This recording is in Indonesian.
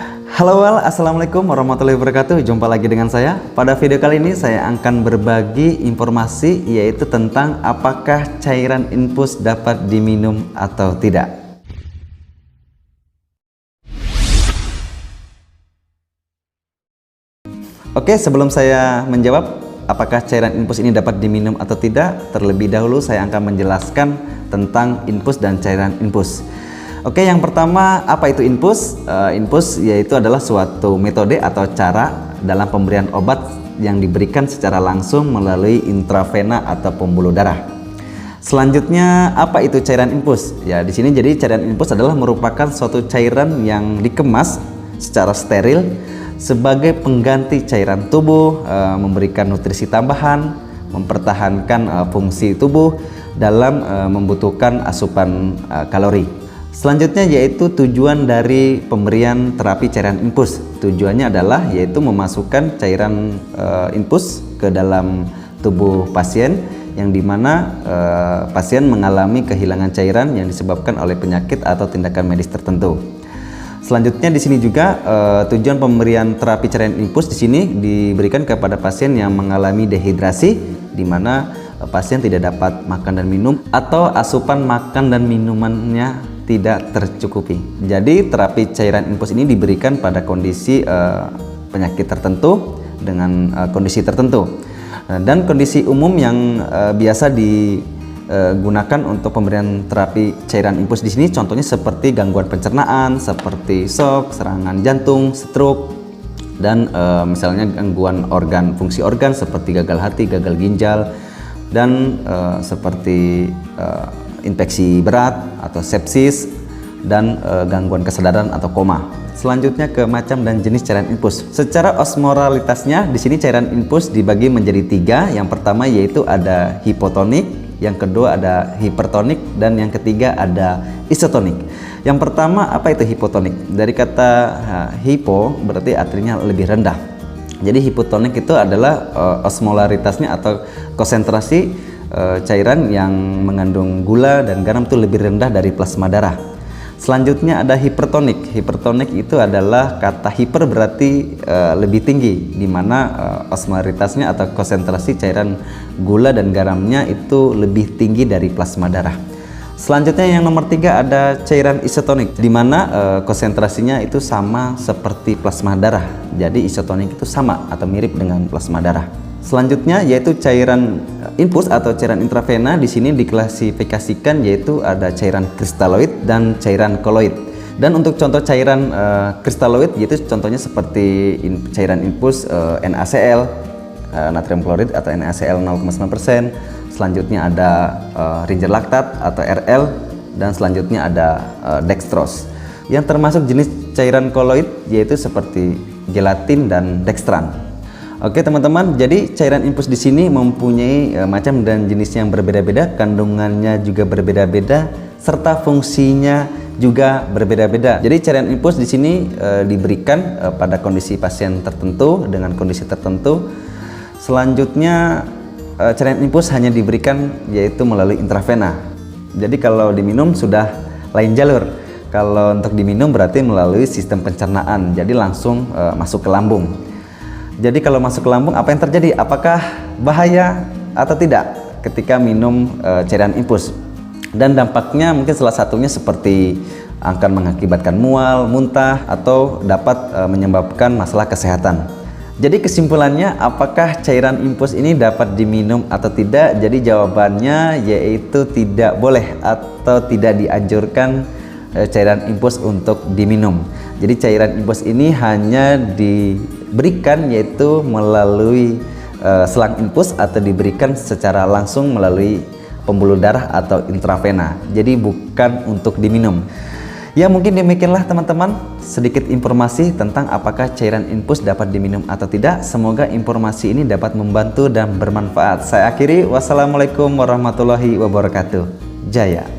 Halo, assalamualaikum warahmatullahi wabarakatuh. Jumpa lagi dengan saya. Pada video kali ini saya akan berbagi informasi, yaitu tentang apakah cairan infus dapat diminum atau tidak. Oke, sebelum saya menjawab apakah cairan infus ini dapat diminum atau tidak, terlebih dahulu saya akan menjelaskan tentang infus dan cairan infus. Oke, yang pertama, apa itu infus? Infus yaitu adalah suatu metode atau cara dalam pemberian obat yang diberikan secara langsung melalui intravena atau pembuluh darah. Selanjutnya, apa itu cairan infus? Ya, di sini jadi cairan infus adalah merupakan suatu cairan yang dikemas secara steril sebagai pengganti cairan tubuh, memberikan nutrisi tambahan, mempertahankan fungsi tubuh dalam membutuhkan asupan kalori. Selanjutnya yaitu tujuan dari pemberian terapi cairan infus. Tujuannya adalah yaitu memasukkan cairan infus ke dalam tubuh pasien yang dimana pasien mengalami kehilangan cairan yang disebabkan oleh penyakit atau tindakan medis tertentu. Selanjutnya di sini juga tujuan pemberian terapi cairan infus di sini diberikan kepada pasien yang mengalami dehidrasi, di mana pasien tidak dapat makan dan minum atau asupan makan dan minumannya tidak tercukupi. Jadi terapi cairan infus ini diberikan pada kondisi penyakit tertentu dengan kondisi tertentu. Dan kondisi umum yang biasa digunakan untuk pemberian terapi cairan infus di sini contohnya seperti gangguan pencernaan, seperti shock, serangan jantung, stroke, dan misalnya gangguan fungsi organ seperti gagal hati, gagal ginjal, dan seperti infeksi berat atau sepsis, dan gangguan kesadaran atau koma. Selanjutnya ke macam dan jenis cairan infus. Secara osmolaritasnya di sini cairan infus dibagi menjadi 3. Yang pertama yaitu ada hipotonik, yang kedua ada hipertonik, dan yang ketiga ada isotonik. Yang pertama, apa itu hipotonik? Dari kata hipo berarti artinya lebih rendah. Jadi hipotonik itu adalah osmolaritasnya atau konsentrasi cairan yang mengandung gula dan garam itu lebih rendah dari plasma darah. Selanjutnya ada hipertonik. Hipertonik itu adalah kata hiper berarti lebih tinggi, di mana osmolaritasnya atau konsentrasi cairan gula dan garamnya itu lebih tinggi dari plasma darah. Selanjutnya yang nomor 3 ada cairan isotonik, di mana konsentrasinya itu sama seperti plasma darah. Jadi isotonik itu sama atau mirip dengan plasma darah. Selanjutnya yaitu cairan infus atau cairan intravena. Di sini diklasifikasikan yaitu ada cairan kristaloid dan cairan koloid. Dan untuk contoh cairan kristaloid yaitu contohnya seperti cairan infus NaCl, natrium klorid atau NaCl 0,9%. Selanjutnya ada ringer laktat atau RL, dan selanjutnya ada dextrose. Yang termasuk jenis cairan koloid yaitu seperti gelatin dan dextran. Oke teman-teman, jadi cairan infus di sini mempunyai macam dan jenis yang berbeda-beda, kandungannya juga berbeda-beda, serta fungsinya juga berbeda-beda. Jadi cairan infus di sini diberikan pada kondisi pasien tertentu dengan kondisi tertentu. Selanjutnya cairan infus hanya diberikan yaitu melalui intravena. Jadi kalau diminum sudah lain jalur. Kalau untuk diminum berarti melalui sistem pencernaan, jadi langsung masuk ke lambung. Jadi kalau masuk ke lambung, apa yang terjadi? Apakah bahaya atau tidak ketika minum cairan infus? Dan dampaknya mungkin salah satunya seperti akan mengakibatkan mual, muntah, atau dapat menyebabkan masalah kesehatan. Jadi kesimpulannya, apakah cairan infus ini dapat diminum atau tidak? Jadi jawabannya yaitu tidak boleh atau tidak dianjurkan cairan infus untuk diminum. Jadi cairan infus ini hanya diberikan yaitu melalui selang infus atau diberikan secara langsung melalui pembuluh darah atau intravena. Jadi bukan untuk diminum. Ya mungkin demikianlah teman-teman sedikit informasi tentang apakah cairan infus dapat diminum atau tidak. Semoga informasi ini dapat membantu dan bermanfaat. Saya akhiri, wassalamualaikum warahmatullahi wabarakatuh. Jaya.